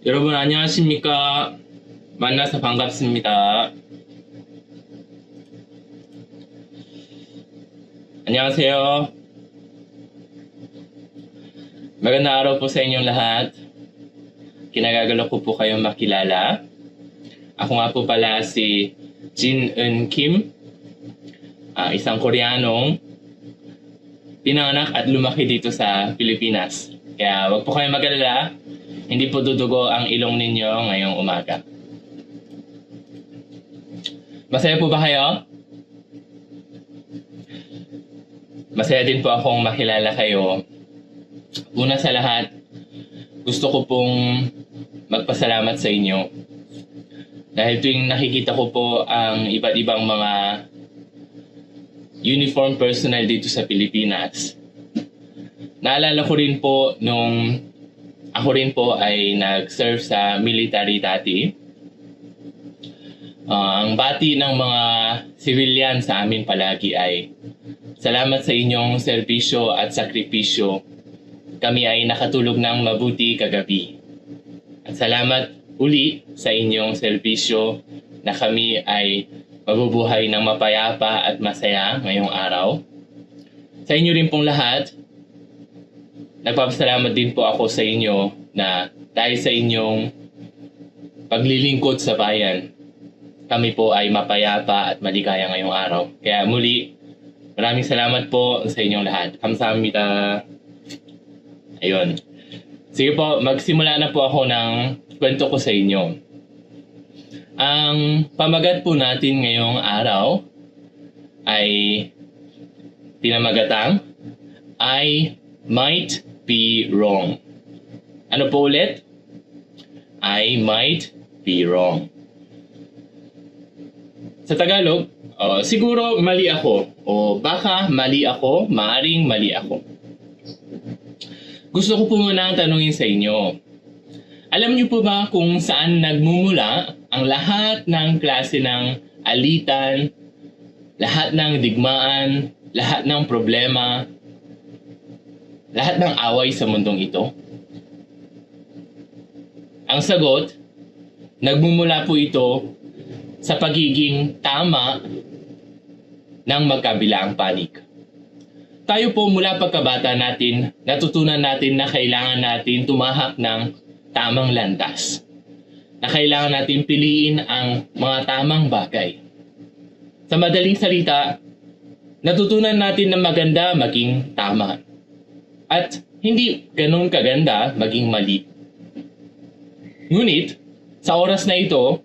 여러분 안녕하십니까? 만나서 반갑습니다. 안녕하세요. Magandang araw po sa inyong lahat. Kinagagalo ko po kayong makilala. Ako nga po pala si Jin Eun Kim, isang Koreanong pinanganak at lumaki dito sa Pilipinas. Kaya wag po kayong mag-alala, hindi po dudugo ang ilong ninyo ngayong umaga. Masaya po ba kayo? Masaya din po akong makilala kayo. Una sa lahat, gusto ko pong magpasalamat sa inyo. Dahil tuwing nakikita ko po ang iba't ibang mga uniform personnel dito sa Pilipinas, naalala ko rin po nung ako rin po ay nag-serve sa military dati. Ang bati ng mga civilian sa amin palagi ay, salamat sa inyong serbisyo at sakripisyo. Kami ay nakatulog ng mabuti kagabi. At salamat uli sa inyong serbisyo na kami ay mabubuhay ng mapayapa at masaya ngayong araw. Sa inyo rin pong lahat, nagpapasalamat din po ako sa inyo na dahil sa inyong paglilingkod sa bayan, kami po ay mapayapa at maligaya ngayong araw. Kaya muli, maraming salamat po sa inyong lahat. Kamsahamnida. Ayun. Sige po, magsimula na po ako ng kwento ko sa inyo. Ang pamagat po natin ngayong araw ay pinamagatang I might be wrong. Ano po ulit? I might be wrong. Sa Tagalog, siguro mali ako o baka mali ako, maaring mali ako. Gusto ko po muna tanungin sa inyo. Alam niyo po ba kung saan nagmumula ang lahat ng klase ng alitan, lahat ng digmaan, lahat ng problema, lahat ng away sa mundong ito? Ang sagot, nagmumula po ito sa pagiging tama ng magkabilaang panig. Tayo po mula pagkabata natin, natutunan natin na kailangan natin tumahak ng tamang landas. Na kailangan natin piliin ang mga tamang bagay. Sa madaling salita, natutunan natin na maganda maging tama. At hindi ganun kaganda maging mali. Ngunit, sa oras na ito,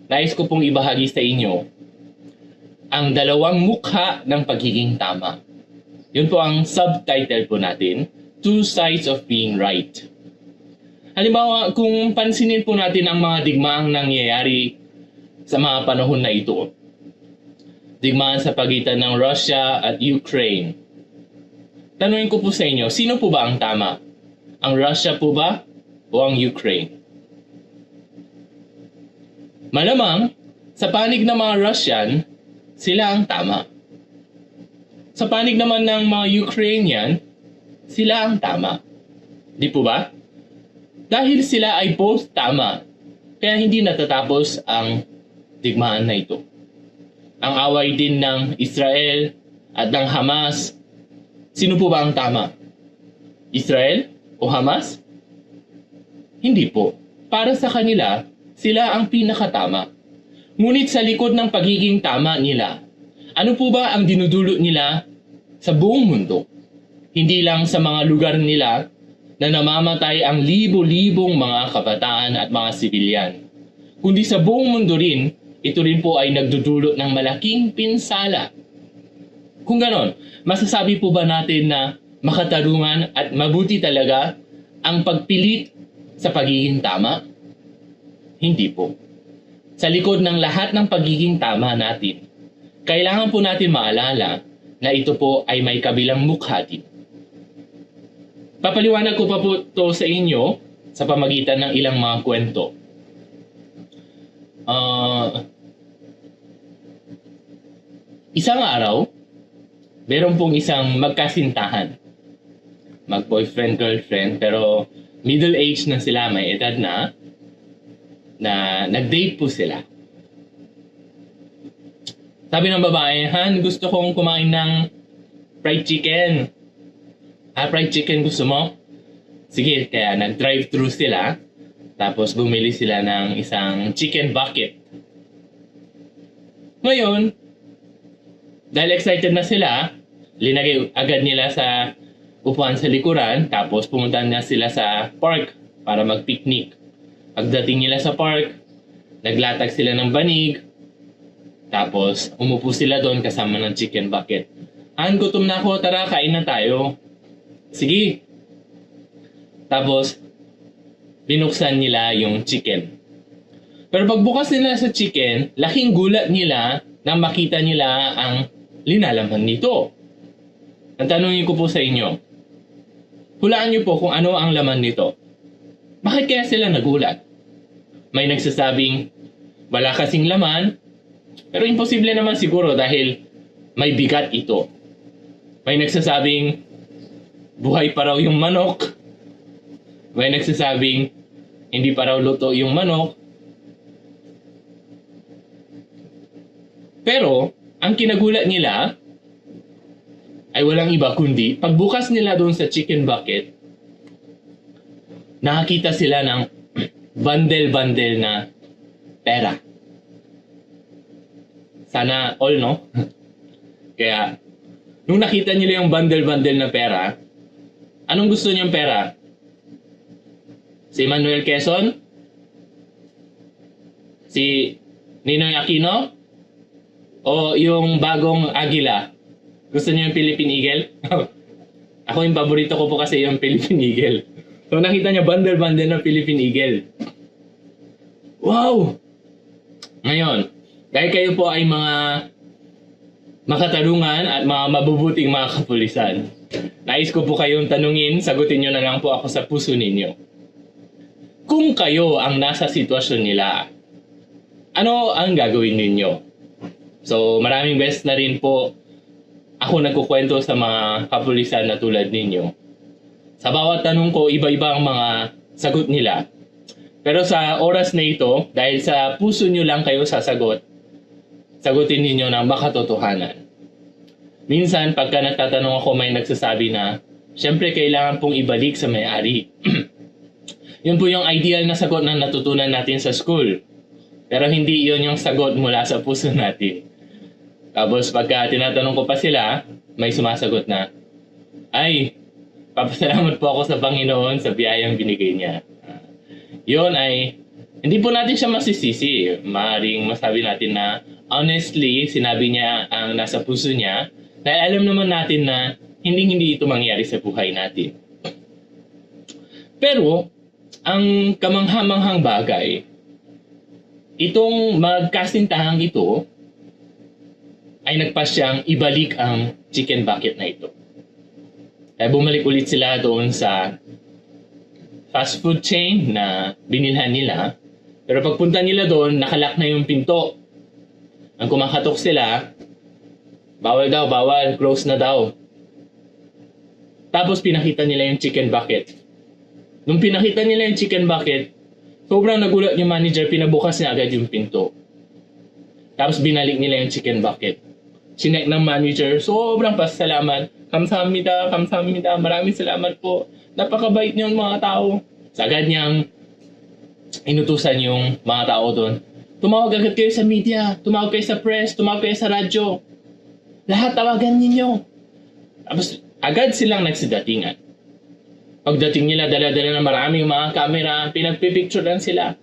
nais ko pong ibahagi sa inyo ang dalawang mukha ng pagiging tama. Yun po ang subtitle po natin, Two Sides of Being Right. Halimbawa, kung pansinin po natin ang mga digmaang nangyayari sa mga panahon na ito, digmaan sa pagitan ng Russia at Ukraine, tanungin ko po sa inyo, sino po ba ang tama? Ang Russia po ba o ang Ukraine? Malamang, sa panig ng mga Russian, sila ang tama. Sa panig naman ng mga Ukrainian, sila ang tama. Di po ba? Dahil sila ay both tama, kaya hindi natatapos ang digmaan na ito. Ang away din ng Israel at ng Hamas, sino po ba ang tama? Israel o Hamas? Hindi po. Para sa kanila, sila ang pinakatama. Ngunit sa likod ng pagiging tama nila, ano po ba ang dinudulot nila sa buong mundo? Hindi lang sa mga lugar nila na namamatay ang libo-libong mga kabataan at mga sibilyan, kundi sa buong mundo rin, ito rin po ay nagdudulot ng malaking pinsala. Kung ganon, masasabi po ba natin na makatarungan at mabuti talaga ang pagpilit sa pagiging tama? Hindi po. Sa likod ng lahat ng pagiging tama natin, kailangan po natin maalala na ito po ay may kabilang mukha din. Papaliwanag ko pa po ito sa inyo sa pamagitan ng ilang mga kwento. Isang araw, meron pong isang magkasintahan. Mag-boyfriend, girlfriend, pero middle age na sila, may edad na. na nag-date po sila. Sabi ng babae, Han, gusto kong kumain ng fried chicken. Fried chicken gusto mo? Sige, kaya nag-drive-thru sila. Tapos bumili sila ng isang chicken bucket. Ngayon, dahil excited na sila, linagay agad nila sa upuan sa likuran. Tapos pumunta na sila sa park para mag-picnic. Pagdating nila sa park, naglatag sila ng banig. Tapos, umupo sila doon kasama ng chicken bucket. Han, gutom na ako. Tara, kain na tayo. Sige. Tapos, binuksan nila yung chicken. Pero pagbukas nila sa chicken, laking gulat nila na makita nila ang linalaman nito. Ang tanongin ko po sa inyo, hulaan niyo po kung ano ang laman nito. Bakit kaya sila nagulat? May nagsasabing, wala kasing laman, pero imposible naman siguro dahil may bigat ito. May nagsasabing buhay pa raw yung manok. May nagsasabing hindi pa raw luto yung manok. Pero ang kinagulat nila ay walang iba kundi pagbukas nila doon sa chicken bucket, nakakita sila ng bundle-bundle na pera. Sana all, no? Kaya, nung nakita nila yung bundle-bundle na pera, anong gusto niyang pera? Si Manuel Quezon? Si Ninoy Aquino? O yung bagong Agila? Gusto niyo yung Philippine Eagle? Ako yung paborito ko po kasi yung Philippine Eagle. So nakita niya bundle-bundle ng Philippine Eagle. Wow! Ngayon, dahil kayo po ay mga makatarungan at mga mabubuting mga kapulisan, nais ko po kayong tanungin, sagutin nyo na lang po ako sa puso ninyo. Kung kayo ang nasa sitwasyon nila, ano ang gagawin ninyo? So maraming beses na rin po ako nagkukwento sa mga kapulisan na tulad ninyo. Sa bawat tanong ko, iba-iba ang mga sagot nila. Pero sa oras na ito, dahil sa puso nyo lang kayo sasagot, sagutin ninyo ng makatotohanan. Minsan, pagka nagtatanong ako, may nagsasabi na, syempre kailangan pong ibalik sa may-ari. Yun po yung ideal na sagot na natutunan natin sa school. Pero hindi yun yung sagot mula sa puso natin. Tapos pagka tinatanong ko pa sila, may sumasagot na, ay, papasalamat po ako sa Panginoon sa biyayang binigay niya. Yun ay, hindi po natin siya masisisi. Maaaring masabi natin na, honestly, sinabi niya ang nasa puso niya, dahil alam naman natin na hindi ito mangyari sa buhay natin. Pero, ang kamanghamanghang bagay, itong magkasintahang ito, ay nagpasyang ibalik ang chicken bucket na ito. Kaya bumalik ulit sila doon sa fast food chain na binilhan nila. Pero pagpunta nila doon, nakalock na yung pinto. Ang kumakatok sila, bawal, close na daw. Tapos pinakita nila yung chicken bucket. Nung pinakita nila yung chicken bucket, sobrang nagulat yung manager, pinabukas niya agad yung pinto. Tapos binalik nila yung chicken bucket. Sinek ng manager, sobrang pasalamat. Kamsahamnida, maraming salamat po. Napakabait niyo mga tao. Sagad niyang inutusan yung mga tao doon. Tumawag agad kayo sa media, tumawag kayo sa press, tumawag kayo sa radyo. Lahat tawagan ninyo. Tapos agad silang nagsidatingan. Pagdating nila, dala-dala na maraming mga camera, pinagpipicturean sila.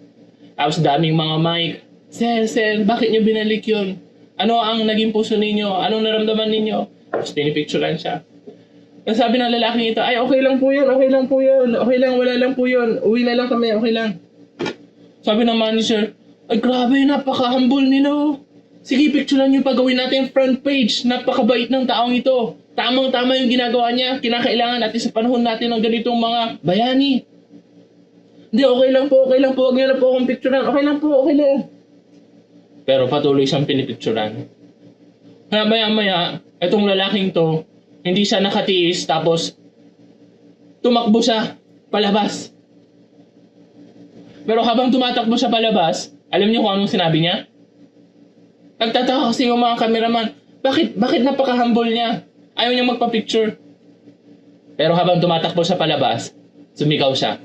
Tapos daming mga mic. Sir, bakit nyo binalik yun? Ano ang naging puso ninyo? Anong naramdaman ninyo? Tapos pinipicturean siya. Tapos sabi ng lalaking ito, ay okay lang po yun, wala lang po yun. Uwi na lang kami, okay lang. Sabi ng manager, ay grabe, napaka-humble nila. Sige, picturean nyo pa, gawin natin front page. Napakabait ng taong ito. Tamang-tama yung ginagawa niya. Kinakailangan natin sa panahon natin ng ganitong mga bayani. Hindi, okay lang po. Huwag niyo na po akong picturean. Okay lang. Pero patuloy siyang pinipicturean. Kaya maya-maya, itong lalaking to, hindi siya nakatiis, tapos tumakbo siya palabas. Pero habang tumatakbo siya palabas, alam niyo kung anong sinabi niya? Nagtataka kasi yung mga cameraman, bakit napaka-humble niya? Ayaw niya magpa-picture. Pero habang tumatakbo siya palabas, sumigaw siya.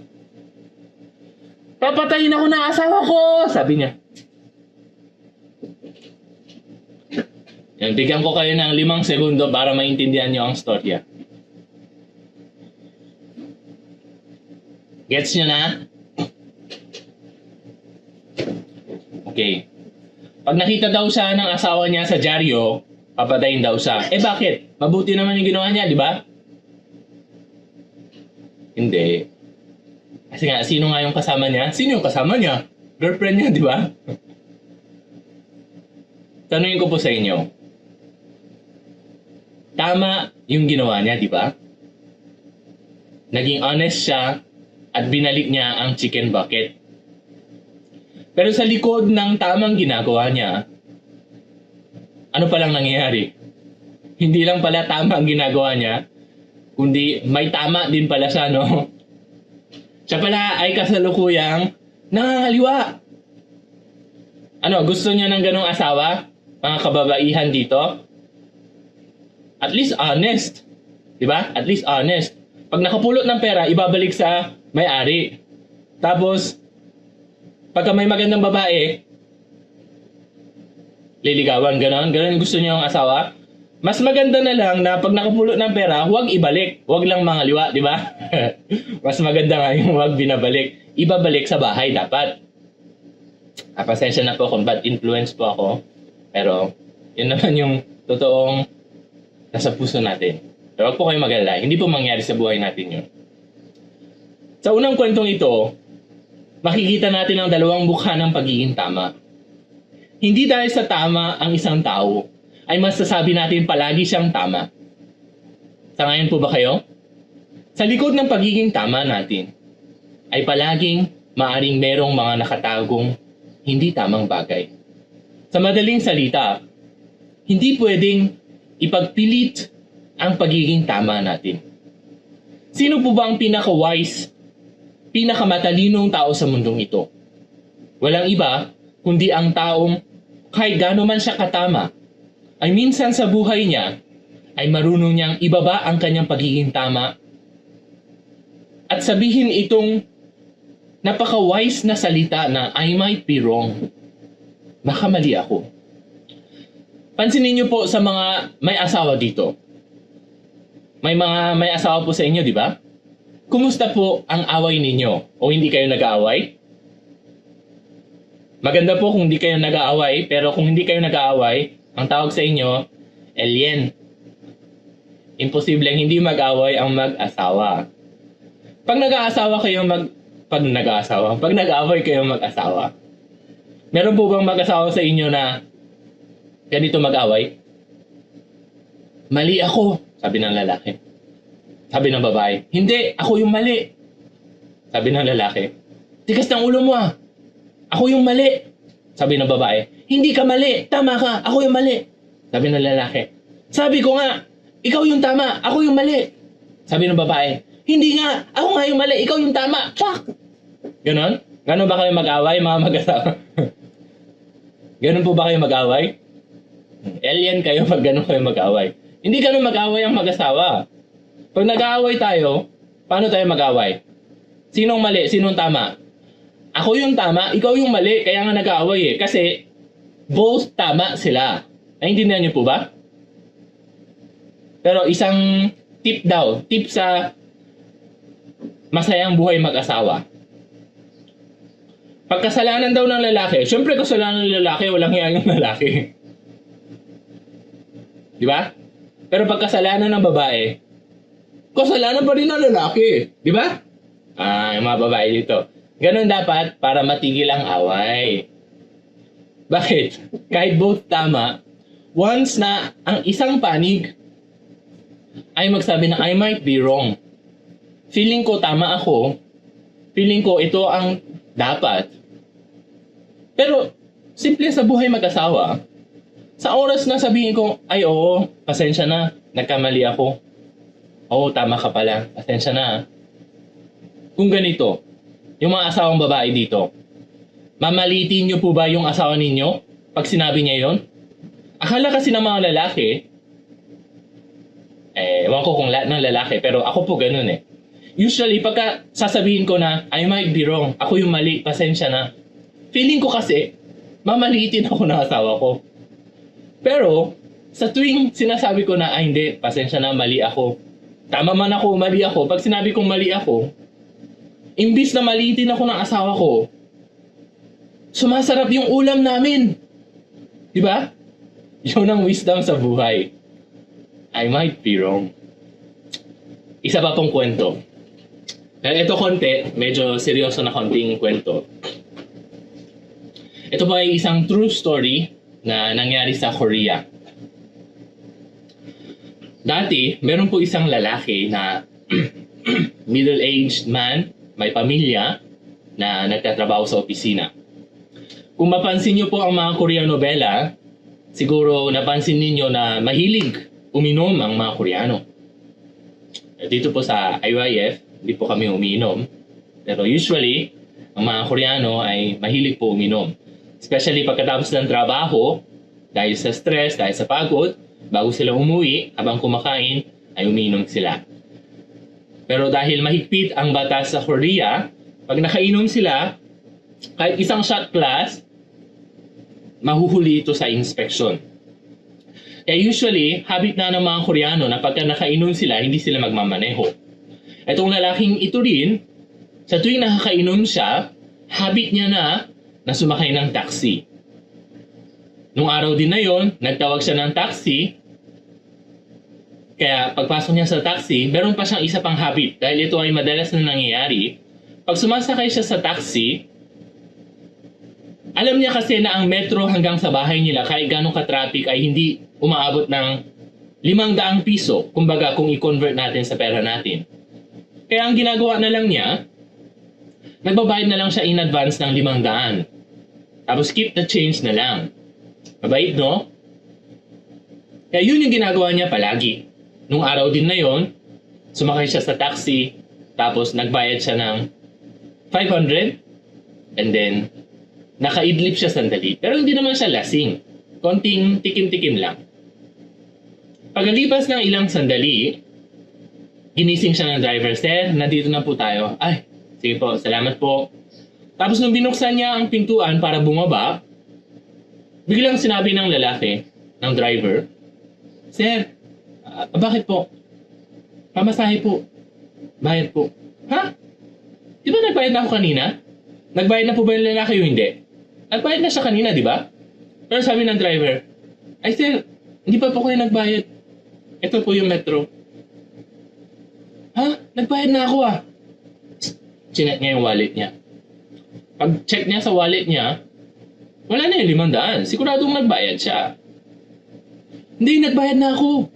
Papatayin ako ng asawa ko! Sabi niya. Yan, bigyan ko kayo ng 5 segundo para maintindihan niyo ang storya. Gets niyo na? Okay. Pag nakita daw siya ng asawa niya sa dyaryo, papatayin daw siya. Eh bakit? Mabuti naman yung ginawa niya, di ba? Hindi. Kasi nga, sino nga yung kasama niya? Sino yung kasama niya? Girlfriend niya, di ba? Tanungin ko po sa inyo. Tama yung ginawa niya, di ba? Naging honest siya at binalik niya ang chicken bucket. Pero sa likod ng tamang ginagawa niya, ano palang nangyayari? Hindi lang pala tama ang ginagawa niya, kundi may tama din pala siya, no? Siya pala ay kasalukuyang nangangaliwa. Ano, gusto niya ng ganong asawa? Mga kababaihan dito? At least honest. Diba? At least honest. Pag nakapulot ng pera, ibabalik sa may-ari. Tapos, pagka may magandang babae, liligawan, ganon. Ganon yung gusto niya yung asawa. Mas maganda na lang na pag nakapulot ng pera, huwag ibalik. Huwag lang mangaliwa, di ba? Mas maganda nga yung huwag binabalik. Ibabalik sa bahay dapat. Pasensya na po kung bad influence po ako. Pero, yun naman yung totoong nasa puso natin. Pero huwag po kayong mag-alala. Hindi po mangyari sa buhay natin yun. Sa unang kwentong ito, makikita natin ang dalawang mukha ng pagiging tama. Hindi dahil sa tama ang isang tao, ay masasabi natin palagi siyang tama. Sa ngayon po ba kayo? Sa likod ng pagiging tama natin, ay palaging maaring merong mga nakatagong hindi tamang bagay. Sa madaling salita, hindi pwedeng ipagpilit ang pagiging tama natin. Sino po ba ang pinaka-wise, pinakamatalinong tao sa mundong ito? Walang iba, kundi ang taong kahit gaano man siya katama, ay minsan sa buhay niya, ay marunong niyang ibaba ang kanyang pagiging tama at sabihin itong napaka-wise na salita na I might be wrong. Baka mali ako. Pansinin niyo po sa mga may asawa dito. May asawa po sa inyo, di ba? Kumusta po ang away ninyo? O hindi kayo nag-aaway? Maganda po kung hindi kayo nag-aaway, pero kung hindi kayo nag-aaway, ang tawag sa inyo, alien. Imposibleng hindi mag-away ang mag-asawa. Pag nag-aasawa kayo pag nag-aaway kayo mag-asawa, meron po bang mag-asawa sa inyo na ganito mag-away? Mali ako, sabi ng lalaki. Sabi ng babae, hindi, ako yung mali. Sabi ng lalaki, tigas ng ulo mo ah. Ako yung mali. Sabi ng babae, hindi ka mali, tama ka, ako yung mali. Sabi ng lalaki, sabi ko nga, ikaw yung tama, ako yung mali. Sabi ng babae, hindi nga, ako nga yung mali, ikaw yung tama. Fuck! Ganon? Ganon ba kayo mag-away, mga mag-asawa? Ganon po ba kayo mag-away? Alien kayo pag ganon kayo mag-away. Hindi ganon mag-away ang mag-asawa. Pag nag-aaway tayo, paano tayo mag-away? Sinong mali, sinong tama? Ako yung tama, ikaw yung mali, kaya nga nag-aaway eh. Kasi, both tama sila. Naintindihan niyo po ba? Pero isang tip daw, tip sa masayang buhay mag-asawa. Pagkasalanan daw ng lalaki, syempre kasalanan ng lalaki, walang hiya yung lalaki. Di ba? Pero pagkasalanan ng babae, kasalanan pa rin ng lalaki. Di ba? Yung mga babae dito. Ganon dapat para matigil ang away. Bakit? Kahit both tama, once na ang isang panig ay magsabi na I might be wrong. Feeling ko tama ako. Feeling ko ito ang dapat. Pero, simple sa buhay mag-asawa, sa oras na sabihin ko, ay oo, pasensya na, nagkamali ako. Oo, tama ka pala, pasensya na. Kung ganito, Yung mga asawang babae dito. Mamalitin niyo po ba yung asawa ninyo pag sinabi niya yon? Akala kasi ng mga lalaki, ewan ko kung lahat ng lalaki, pero ako po ganun eh. Usually, pagka sasabihin ko na, I might be wrong, ako yung mali, pasensya na. Feeling ko kasi, mamaliitin ako ng asawa ko. Pero, sa tuwing sinasabi ko na, ay hindi, pasensya na, mali ako. Tama man ako, mali ako. Pag sinabi kong mali ako, imbis na maliitin ako ng asawa ko, sumasarap yung ulam namin. Diba? Yun ang wisdom sa buhay. I might be wrong. Isa pa pong kwento. Ito konti, medyo seryoso na konting kwento. Ito po ay isang true story na nangyari sa Korea. Dati, meron po isang lalaki na middle-aged man, may pamilya, na nagtatrabaho sa opisina. Kung mapansin niyo po ang mga Korean novela, siguro napansin niyo na mahilig uminom ang mga Koreano. Dito po sa IYF, hindi po kami umiinom. Pero usually, ang mga Koreano ay mahilig po uminom. Especially pagkatapos ng trabaho, dahil sa stress, dahil sa pagod, bago sila umuwi, habang kumakain, ay umiinom sila. Pero dahil mahigpit ang batas sa Korea, pag nakainom sila, kahit isang shot glass, mahuhuli ito sa inspection. Kaya usually, habit na ng mga Koreano na pagka nakainom sila, hindi sila magmamaneho. Itong lalaking ito rin, sa tuwing nakakainom siya, habit niya na sumakay ng taxi. Nung araw din na yon, nagtawag siya ng taxi. Kaya pagpasok niya sa taxi, meron pa siyang isa pang habit. Dahil ito ay madalas na nangyayari. Pag sumasakay siya sa taxi, alam niya kasi na ang metro hanggang sa bahay nila, kahit ganong ka-traffic, ay hindi umaabot ng 500 piso. Kumbaga kung i-convert natin sa pera natin. Kaya ang ginagawa na lang niya, nagbabayad na lang siya in advance ng 500. Tapos keep the change na lang. Mabait, no? Kaya yun yung ginagawa niya palagi. Nung araw din na yon, sumakay siya sa taxi, tapos nagbayad siya ng 500, and then nakaidlip siya sandali. Pero hindi naman siya lasing. Konting tikim-tikim lang. Pagkalipas ng ilang sandali, ginising siya ng driver. Sir, nandito na po tayo. Ay, sige po, salamat po. Tapos nung binuksan niya ang pintuan para bumaba, biglang sinabi ng lalaki, ng driver, Sir, bakit po? Pamasahe po. Bayad po. Ha? Di ba nagbayad na ako kanina? Nagbayad na po ba yung lalaki o hindi? Nagbayad na siya kanina, di ba? Pero sabi ng driver, ay sir, hindi pa po kayo nagbayad. Ito po yung metro. Ha? Nagbayad na ako ah. Chinek niya yung wallet niya. Pag check niya sa wallet niya, wala na yung 500. Siguradong nagbayad siya. Hindi, nagbayad na ako.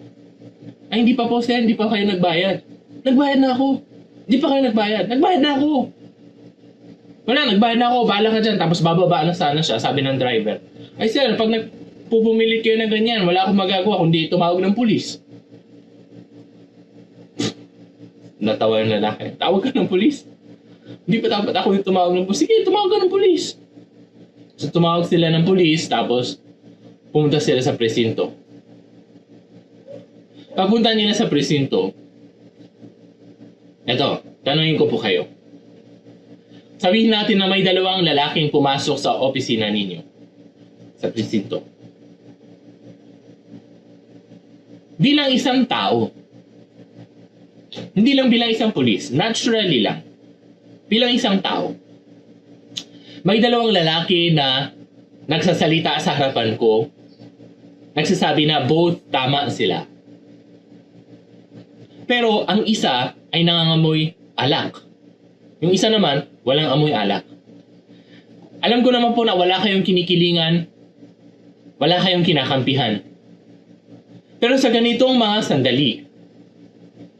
Ay, hindi pa po sir, hindi pa kayo nagbayad. Nagbayad na ako. Hindi pa kayo nagbayad. Nagbayad na ako. Wala, nagbayad na ako. Bahala ka dyan. Tapos bababa na sana siya, sabi ng driver. Ay sir, pag nagpupumilit kayo ng ganyan, wala akong magagawa kundi tumawag ng pulis. Natawa yung lalaki. Tawag ka ng pulis? Hindi pa dapat ako yung tumawag ng pulis. Sige, tumawag ka ng pulis. So tumawag sila ng pulis, tapos pumunta sila sa presinto. Pagpunta nila sa presinto, eto, tanungin ko po kayo. Sabihin natin na may dalawang lalaking pumasok sa opisina ninyo. Sa presinto. Bilang isang tao, hindi lang bilang isang pulis, naturally lang. Bilang isang tao, may dalawang lalaki na nagsasalita sa harapan ko, nagsasabi na both tama sila. Pero ang isa ay nangangamoy alak. Yung isa naman, walang amoy alak. Alam ko naman po na wala kayong kinikilingan, wala kayong kinakampihan. Pero sa ganitong mga sandali,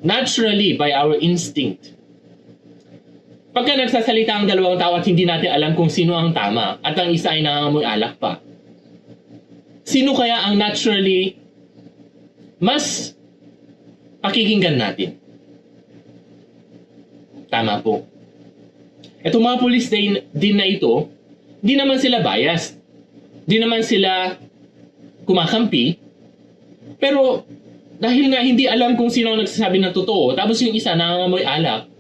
naturally, by our instinct, pagka nagsasalita ang dalawang tao at hindi natin alam kung sino ang tama at ang isa ay nangangamoy alak pa, sino kaya ang naturally mas pakikinggan natin? Tama po. Etong mga police din na ito, di naman sila biased. Di naman sila kumakampi. Pero dahil nga hindi alam kung sino ang nagsasabi ng totoo, tapos yung isa nangangamoy alak,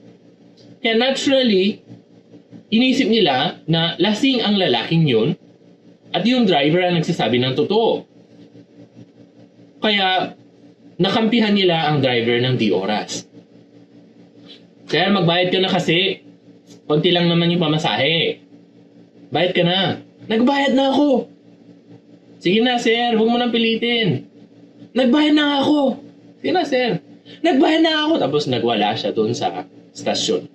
kaya naturally, inisip nila na lasing ang lalaking yun at yung driver ang nagsasabi ng totoo. Kaya nakampihan nila ang driver ng di oras. Kaya magbayad ka na kasi. Konti lang naman yung pamasahe. Bayad ka na. Nagbayad na ako. Sige na, sir. Huwag mo nang pilitin. Nagbayad na ako. Sige na, sir. Nagbayad na ako. Tapos nagwala siya doon sa stasyon.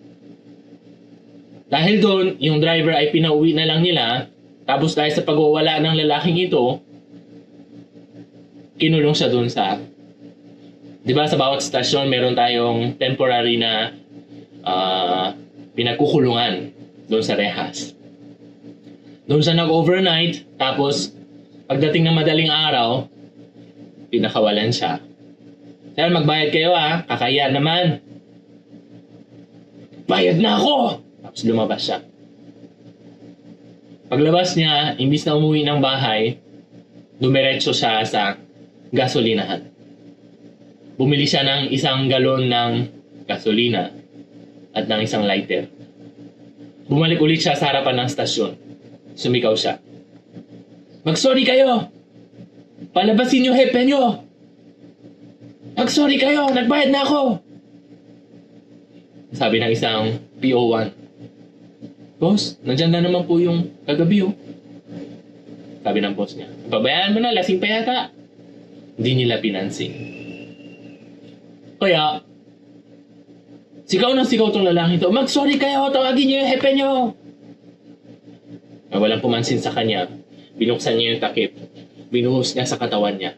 Dahil doon, yung driver ay pinauwi na lang nila. Tapos dahil sa pagwawala ng lalaking ito, kinulong siya doon sa... Diba sa bawat stasyon, meron tayong temporary na pinagkukulungan doon sa rehas. Doon siya nag-overnight, tapos pagdating ng madaling araw, pinakawalan siya. Sir, magbayad kayo kakahiya naman. Bayad na ako! Tapos lumabas siya. Paglabas niya, imbis na umuwi ng bahay, dumiretso siya sa gasolinahan. Bumili siya ng 1 galon ng gasolina at ng 1 lighter. Bumalik ulit siya sa harapan ng stasyon. Sumigaw siya. Mag-sorry kayo! Palabasin yung hepe nyo! Mag-sorry kayo! Nagbayad na ako! Sabi ng isang PO1. Boss, nandyan na naman po yung kagabi Sabi ng boss niya. Pabayaan mo na, lasing pa yata. Hindi nila pinansin. Kaya, sigaw ng sigaw tong lalaki ito. Mag-sorry kayo! Tawagin niyo yung hepe nyo! Walang pumansin sa kanya. Binuksan niya yung takip. Binuhos niya sa katawan niya.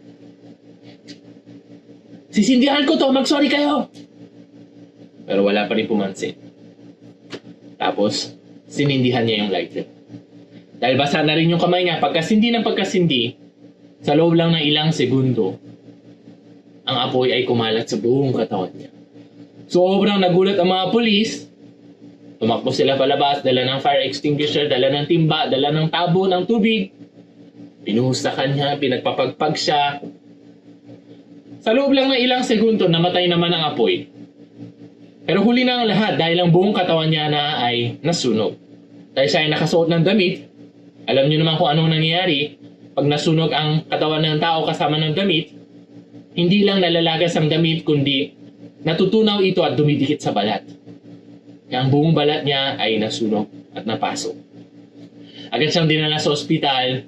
Sisindihan ko to! Mag-sorry kayo! Pero wala pa rin pumansin. Tapos, sinindihan niya yung lighter. Dahil basa na rin yung kamay niya, pagkasindi ng pagkasindi, sa loob lang ng ilang segundo, ang apoy ay kumalat sa buong katawan niya. Sobrang nagulat ang mga pulis. Tumakbo sila palabas, dala ng fire extinguisher, dala ng timba, dala ng tabo ng tubig. Pinuhos sa kanya, pinagpapagpag siya. Sa loob lang ng ilang segundo, namatay naman ang apoy. Pero huli na ang lahat dahil ang buong katawan niya na ay nasunog. Dahil siya ay nakasuot ng damit, alam niyo naman kung anong nangyayari. Pag nasunog ang katawan ng tao kasama ng damit, hindi lang nalalagas ang damit kundi natutunaw ito at dumidikit sa balat. Kaya ang buong balat niya ay nasunog at napasok. Agad siyang dinala sa ospital.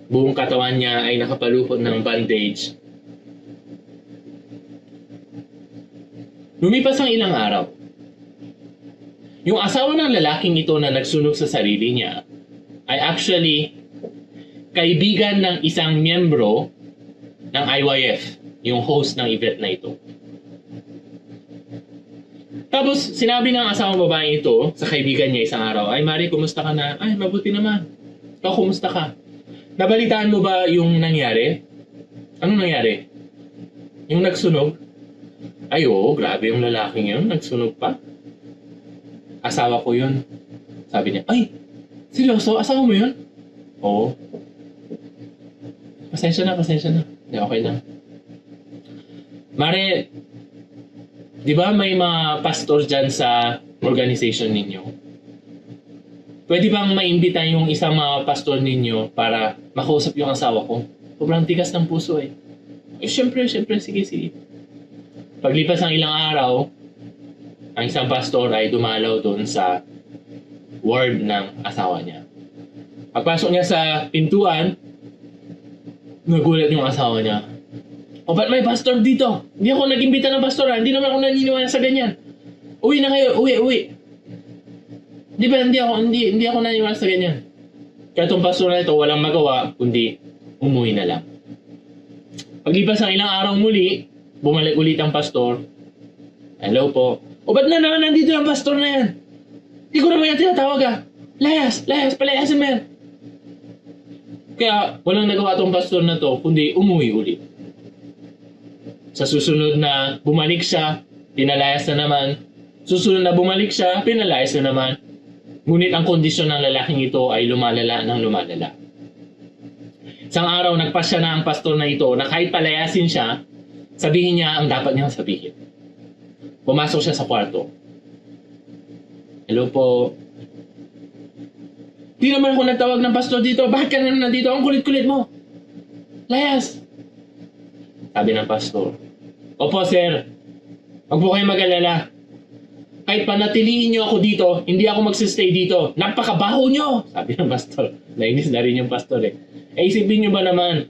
Buong katawan niya ay nakapalupot ng bandage. Lumipas ang ilang araw. Yung asawa ng lalaking ito na nagsunog sa sarili niya ay actually kaibigan ng isang miyembro ng IYF, yung host ng event na ito. Tapos, sinabi ng asawang babae ito sa kaibigan niya isang araw, ay Mari, kumusta ka na? Ay, mabuti naman. Ikaw, kumusta ka? Nabalitaan mo ba yung nangyari? Anong nangyari? Yung nagsunog? Ay, oo, grabe yung lalaking yun. Nagsunog pa. Asawa ko yun. Sabi niya, ay, seryoso? Asawa mo yun? Oo. Pasensya na. Hindi, okay lang. Mare, di ba may mga pastor dyan sa organization ninyo? Pwede bang maimbita yung isang mga pastor ninyo para makausap yung asawa ko? Sobrang tigas ng puso eh. Siyempre, sige. Paglipas ng ilang araw, ang isang pastor ay dumalaw doon sa ward ng asawa niya. Pagpasok niya sa pintuan, nagulat yung asawa niya. O ba't may pastor dito? Hindi ako nag-imbita ng pastor Hindi naman ako naniniwala sa ganyan. Uwi na kayo, uwi. Di ba hindi ako naniniwala sa ganyan. Kaya itong pastor na ito walang magawa kundi umuwi na lang. Paglipas ng ilang araw muli, bumalik ulit ang pastor. Hello po. O ba't na naman nandito ang pastor na yan? Hindi ko naman yan tinatawag Layas, palayasin mo yan. Kaya walang nagawa itong pastor na to kundi umuwi ulit. Sa susunod na bumalik siya, pinalayas na naman. Susunod na bumalik siya, pinalayas na naman. Ngunit ang kondisyon ng lalaking ito ay lumalala ng lumalala. Isang araw, nagpasya na ang pastor na ito na kahit palayasin siya, sabihin niya ang dapat niyang sabihin. Pumasok siya sa kwarto. Hello po. Di naman ako nagtawag ng pastor dito. Bakit ka na nandito? Ang kulit-kulit mo. Layas. Sabi ng pastor. Opo sir. Huwag po kayong mag-alala. Kahit panatiliin niyo ako dito, hindi ako magsistay dito. Napakabaho niyo. Sabi ng pastor. Nainis na rin yung pastor eh. Isipin niyo ba naman,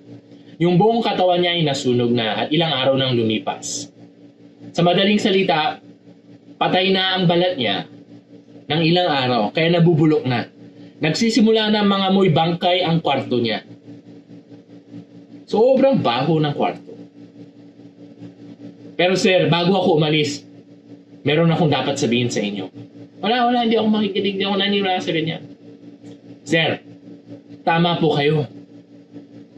yung buong katawan niya ay nasunog na at ilang araw nang lumipas. Sa madaling salita, patay na ang balat niya ng ilang araw, kaya nabubulok na. Nagsisimula na mga amoy bangkay ang kwarto niya. Sobrang baho ng kwarto. Pero sir, bago ako umalis, meron akong dapat sabihin sa inyo. Wala, hindi ako makikinig, hindi ako naniniwala sa ganyan. Sir, tama po kayo.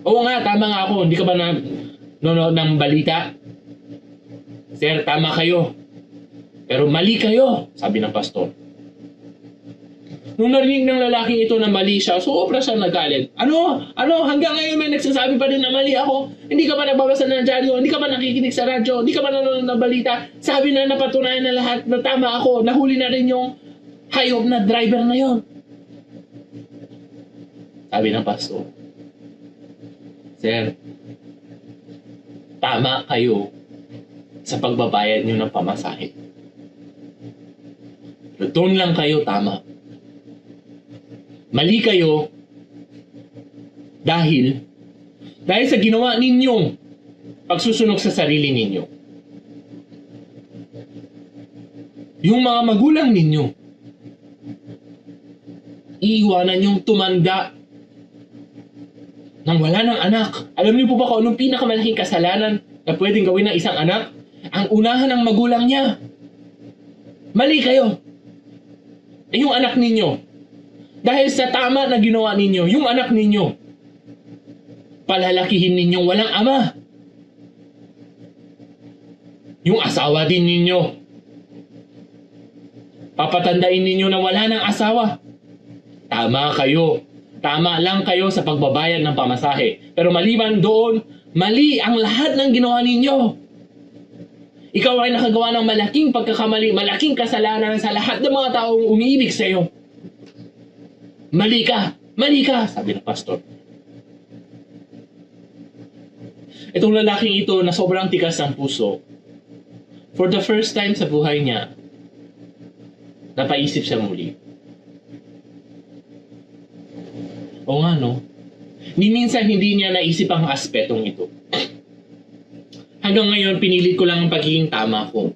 Oo nga, tama nga ako. Hindi ka ba nanonood ng balita? Sir, tama kayo. Pero mali kayo, sabi ng pastor. Nung narinig ng lalaking ito na mali siya, sobra siya nagalit. Ano? Hanggang ngayon may nagsasabi pa din na mali ako? Hindi ka ba nagbabasa ng dyaryo? Hindi ka ba nakikinig sa radyo? Hindi ka ba nanonood ng balita? Sabi na napatunayan na lahat na tama ako. Nahuli na rin yung hayop na driver na yon. Sabi ng pastor. Sir, tama kayo sa pagbabayad nyo ng pamasahe. Pero doon lang kayo tama. Mali kayo dahil sa ginawa ninyong pagsusunog sa sarili ninyo. Yung mga magulang ninyo, iiwanan yung tumanda nang wala ng anak. Alam niyo po ba kung anong pinakamalaking kasalanan na pwedeng gawin ng isang anak? Ang unahan ng magulang niya. Mali kayo. Yung anak ninyo, dahil sa tama na ginawa ninyo, yung anak ninyo, palalakihin ninyong walang ama. Yung asawa din ninyo, papatandain ninyo na wala ng asawa. Tama kayo. Tama lang kayo sa pagbabayad ng pamasahe. Pero maliban doon, mali ang lahat ng ginawa ninyo. Ikaw ay nakagawa ng malaking pagkakamali, malaking kasalanan sa lahat ng mga taong umiibig sa iyo. Mali ka, sabi ng pastor. Itong lalaking ito na sobrang tigas ng puso, for the first time sa buhay niya, napaisip siya muli. O nga no, ni minsan hindi niya naisip ang aspetong ito. Hanggang ngayon, pinilit ko lang ang pagiging tama ko.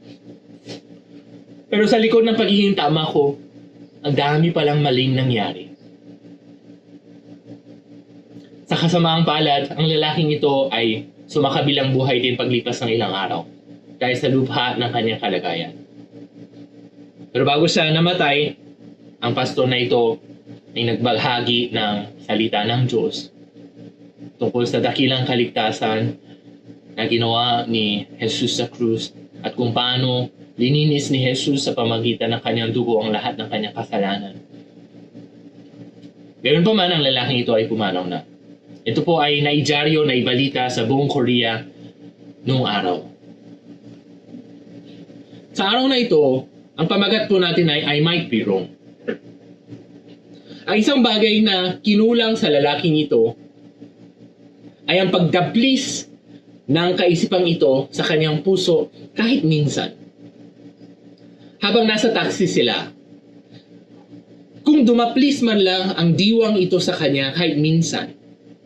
Pero sa likod ng pagiging tama ko, ang dami palang maling nangyari. Sa kasamaang palad, ang lalaking ito ay sumakabilang buhay din paglipas ng ilang araw dahil sa lubha ng kanyang kalagayan. Pero bago siya namatay, ang pastor na ito ay nagbahagi ng salita ng Diyos tungkol sa dakilang kaligtasan na ginawa ni Jesus sa krus at kung paano lininis ni Jesus sa pamagitan ng kanyang dugo ang lahat ng kanyang kasalanan. Gayun pa man, ang lalaking ito ay pumanaw na. Ito po ay naidyaryo na ibalita sa buong Korea noong araw. Sa araw na ito, ang pamagat po natin ay I might be wrong. Ang isang bagay na kinulang sa lalaking ito ay ang pagdaplis ng kaisipang ito sa kanyang puso kahit minsan. Habang nasa taxi sila, kung dumaplis man lang ang diwang ito sa kanya kahit minsan,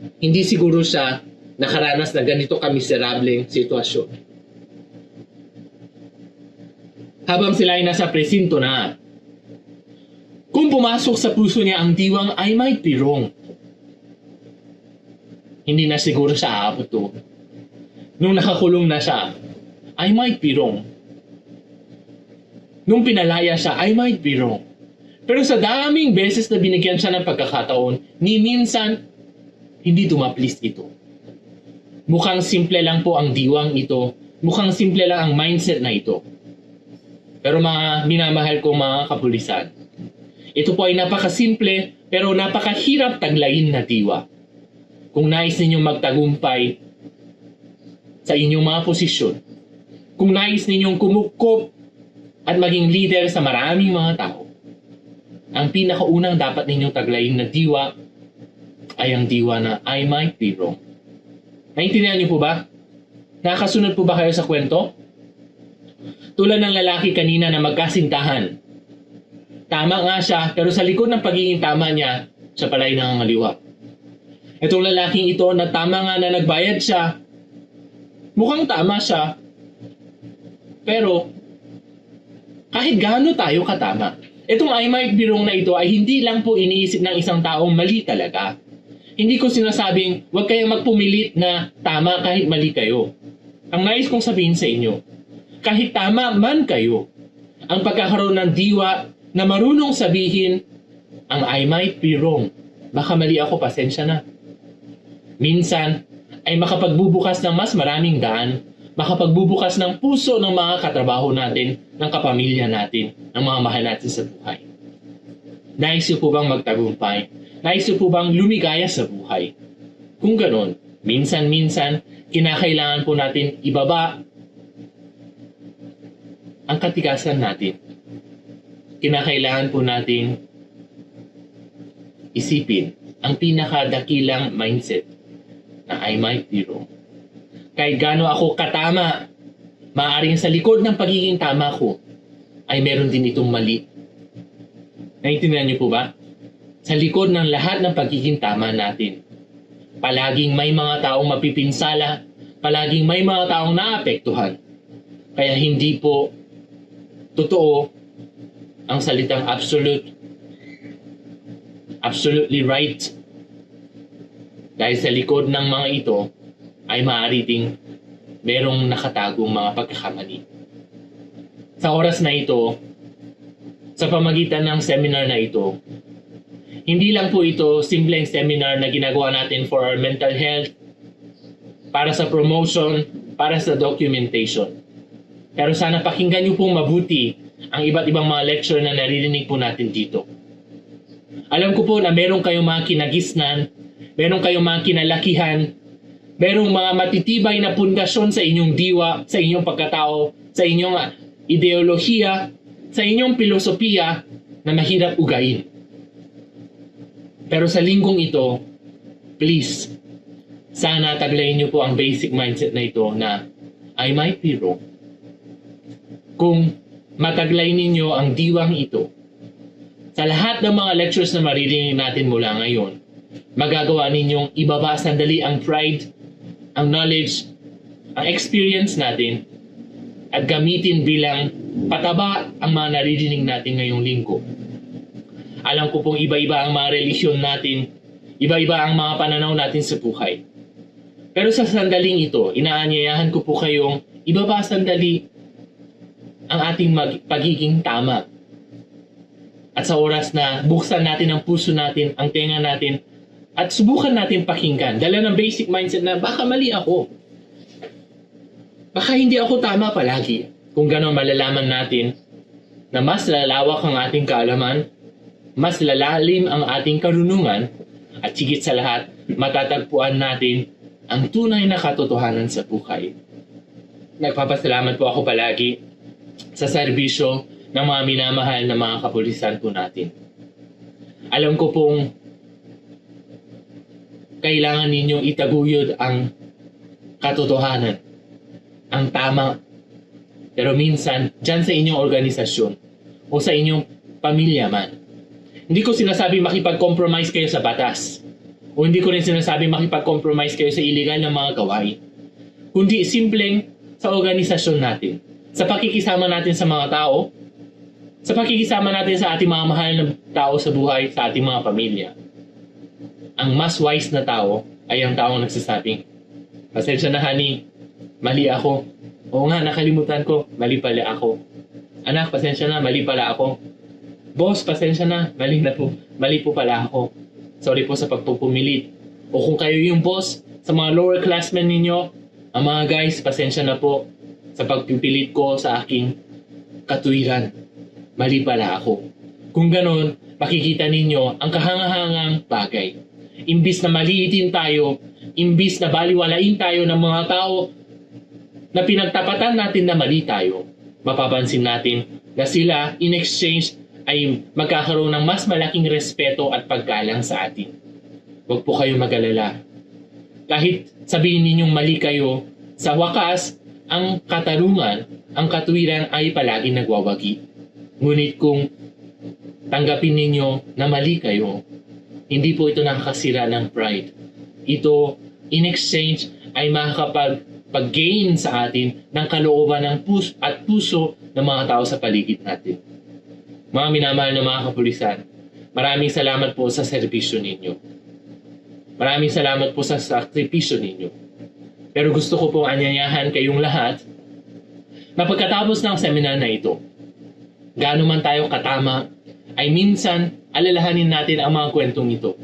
hindi siguro siya nakaranas na ganito kamiserableng sitwasyon. Habang sila ay nasa presinto na, kung pumasok sa puso niya ang diwang I might be wrong, hindi na siguro siya aabot to. Nung nakakulong na siya, I might be wrong. Nung pinalaya siya, I might be wrong. Pero sa daming beses na binigyan siya ng pagkakataon, ni minsan, hindi dumaplis ito. Mukhang simple lang po ang diwang ito. Mukhang simple lang ang mindset na ito. Pero mga minamahal kong mga kapulisan, Ito po ay napakasimple pero napakahirap taglayin na diwa. Kung nais ninyong magtagumpay sa inyong mga posisyon, kung nais ninyong kumukop at maging leader sa maraming mga tao, ang pinakaunang dapat ninyong taglayin na diwa ay ang diwa na I might be wrong. Naintindihan niyo po ba? Nakasunod po ba kayo sa kwento? Tulad ng lalaki kanina na magkasintahan. Tama nga siya, pero sa likod ng pagiging tama niya, siya pala ay nangangaliwa. Itong lalaking ito na tama nga na nagbayad siya, mukhang tama siya, pero kahit gaano tayo katama, itong I might be wrong na ito ay hindi lang po iniisip ng isang taong mali talaga. Hindi ko sinasabing huwag kayong magpumilit na tama kahit mali kayo. Ang nais kong sabihin sa inyo, kahit tama man kayo, ang pagkakaroon ng diwa na marunong sabihin ang I might be wrong, baka mali ako, pasensya na. Minsan ay makapagbubukas ng mas maraming daan, makapagbubukas ng puso ng mga katrabaho natin, ng kapamilya natin, ng mga mahal natin sa buhay. Nais niyo po bang magtagumpay? Nais niyo po bang lumigaya sa buhay? Kung ganon, minsan-minsan, kinakailangan po natin ibaba ang katigasan natin. Kinakailangan po nating isipin ang pinakadakilang mindset na I might be wrong. Kahit gaano ako katama, maaaring sa likod ng pagiging tama ko ay meron din itong mali. Naintindihan niyo po ba? Sa likod ng lahat ng pagiging tama natin, palaging may mga taong mapipinsala, palaging may mga taong naapektuhan. Kaya hindi po totoo ang salitang absolutely right. Dahil sa likod ng mga ito ay maaari ding merong nakatagong mga pagkakamali. Sa oras na ito, sa pamagitan ng seminar na ito, hindi lang po ito simpleng seminar na ginagawa natin for our mental health, para sa promotion, para sa documentation. Pero sana pakinggan niyo pong mabuti ang iba't ibang mga lecture na naririnig po natin dito. Alam ko po na meron kayong mga kinagisnan, meron kayong mga kinalakihan, merong mga matitibay na pundasyon sa inyong diwa, sa inyong pagkatao, sa inyong ideolohiya, sa inyong filosofiya na mahirap ugain. Pero sa linggong ito, please, sana taglayin niyo po ang basic mindset na ito na I might be wrong. Kung mataglay ninyo ang diwang ito, sa lahat ng mga lectures na maririnig natin mula ngayon, magagawa ninyong ibaba sandali ang pride, ang knowledge, ang experience natin, at gamitin bilang pataba ang mga naririnig natin ngayong linggo. Alam ko pong iba-iba ang mga relisyon natin, iba-iba ang mga pananaw natin sa buhay. Pero sa sandaling ito, inaanyayahan ko po kayong ibaba sandali ang ating pagiging tama. At sa oras na buksan natin ang puso natin, ang tenga natin, at subukan natin pakinggan. Dala ng basic mindset na baka mali ako. Baka hindi ako tama palagi. Kung gano'n malalaman natin na mas lalawak ang ating kaalaman, mas lalalim ang ating karunungan, at higit sa lahat, matatagpuan natin ang tunay na katotohanan sa buhay. Nagpapasalamat po ako palagi sa serbisyo ng mga minamahal na mga kapulisan po natin. Alam ko pong kailangan ninyong itaguyod ang katotohanan, ang tama. Pero minsan, dyan sa inyong organisasyon o sa inyong pamilya man, hindi ko sinasabi makipag-compromise kayo sa batas. O hindi ko rin sinasabi makipag-compromise kayo sa illegal na mga gawain. Kundi simpleng sa organisasyon natin, sa pakikisama natin sa mga tao, sa pakikisama natin sa ating mga mahal na tao sa buhay, sa ating mga pamilya. Ang mas wise na tao ay ang taong nagsasabing, pasensya na honey, mali ako. Oo nga, nakalimutan ko, mali pala ako. Anak, pasensya na, mali pala ako. Boss, pasensya na, mali po pala ako. Sorry po sa pagpupumilit. O kung kayo yung boss, sa mga lower classmen ninyo, ang mga guys, pasensya na po sa pagpipilit ko sa aking katuwiran. Mali pala ako. Kung ganon, makikita ninyo ang kahangahangang bagay. Imbis na maliitin tayo, imbis na baliwalain tayo ng mga tao na pinagtapatan natin na mali tayo, mapapansin natin na sila in exchange ay magkakaroon ng mas malaking respeto at paggalang sa atin. Huwag po kayong mag-alala. Kahit sabihin ninyong mali kayo, sa wakas, ang katarungan, ang katuwiran ay palagi nagwawagi. Ngunit kung tanggapin ninyo na mali kayo, hindi po ito nakakasira ng pride. Ito, in exchange, ay makakapag-gain sa atin ng kalooban ng puso ng mga tao sa paligid natin. Mga minamahal na mga kapulisan, maraming salamat po sa serbisyo ninyo. Maraming salamat po sa sakripisyo ninyo. Pero gusto ko pong anyayahan kayong lahat na pagkatapos ng seminar na ito, gaano man tayo katama, ay minsan alalahanin natin ang mga kwentong ito.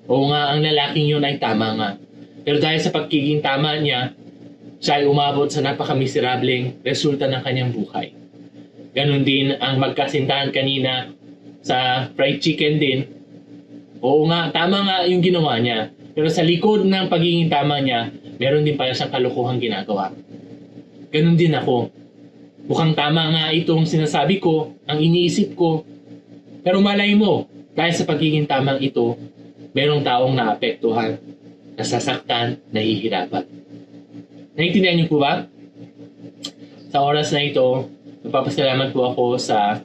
Oo nga, ang lalaking yun ay tama nga. Pero dahil sa pagkiging tama niya, siya ay umabot sa napakamiserableng resulta ng kanyang buhay. Ganon din ang magkasintahan kanina sa fried chicken din. Oo nga, tama nga yung ginawa niya. Pero sa likod ng pagiging tama niya, meron din pala siyang kalokohang ginagawa. Ganon din ako. Mukhang tama nga itong sinasabi ko, ang iniisip ko. Pero malay mo, dahil sa pagiging tamang ito, merong taong naapektuhan, nasasaktan, nahihirapan. Naintindihan niyo po ba? Sa oras na ito, magpapasalamat po ako sa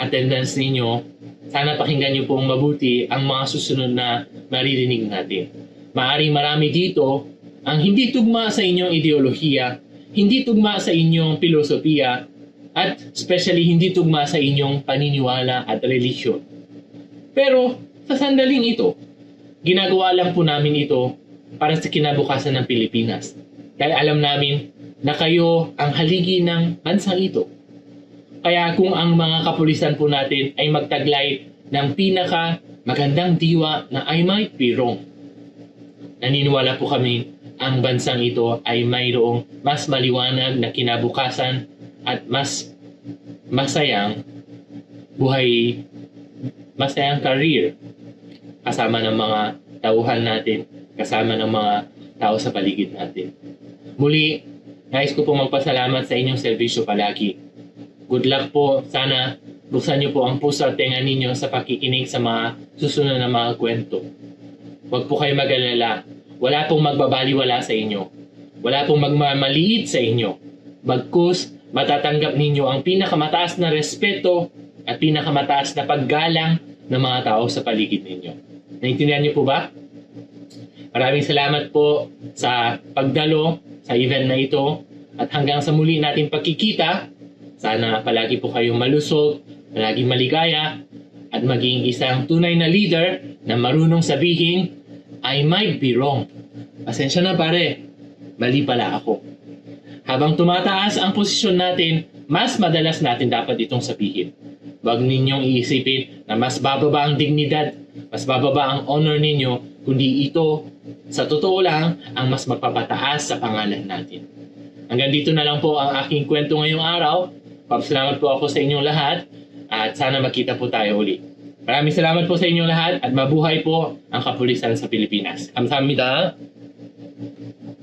attendance ninyo. Sana pakinggan niyo pong mabuti ang mga susunod na maririnig natin. Maaring marami dito ang hindi tugma sa inyong ideolohiya, hindi tugma sa inyong filosofiya, at especially hindi tugma sa inyong paniniwala at relihiyon. Pero sa sandaling ito, ginagawa lang po namin ito para sa kinabukasan ng Pilipinas. Dahil alam namin na kayo ang haligi ng bansang ito. Kaya kung ang mga kapulisan po natin ay magtaglay ng pinaka magandang diwa na I might be wrong, naniniwala po kami ang bansang ito ay mayroong mas maliwanag na kinabukasan at mas masayang buhay, masayang career kasama ng mga tauhan natin, kasama ng mga tao sa paligid natin. Muli, nais ko po magpasalamat sa inyong serbisyo palagi. Good luck po. Sana buksan niyo po ang puso at tenga ninyo sa pakikinig sa mga susunod na mga kwento. Huwag po kayo mag-alala. Wala pong magbabaliwala sa inyo. Wala pong magmamaliit sa inyo. Bagkus, matatanggap ninyo ang pinakamataas na respeto at pinakamataas na paggalang ng mga tao sa paligid ninyo. Naintindihan niyo po ba? Maraming salamat po sa pagdalo sa event na ito at hanggang sa muli nating pagkikita, sana palagi po kayong malusog, palagi maligaya at maging isang tunay na leader na marunong sabihin, I might be wrong. Pasensya na pare, mali pala ako. Habang tumataas ang posisyon natin, mas madalas natin dapat itong sabihin. Huwag ninyong iisipin na mas bababa ang dignidad, mas bababa ang honor ninyo, kundi ito, sa totoo lang, ang mas magpapataas sa pangalan natin. Hanggang dito na lang po ang aking kwento ngayong araw. Papasalamat po ako sa inyong lahat at sana magkita po tayo uli. Maraming salamat po sa inyong lahat at mabuhay po ang kapulisan sa Pilipinas. Kamsahamnida.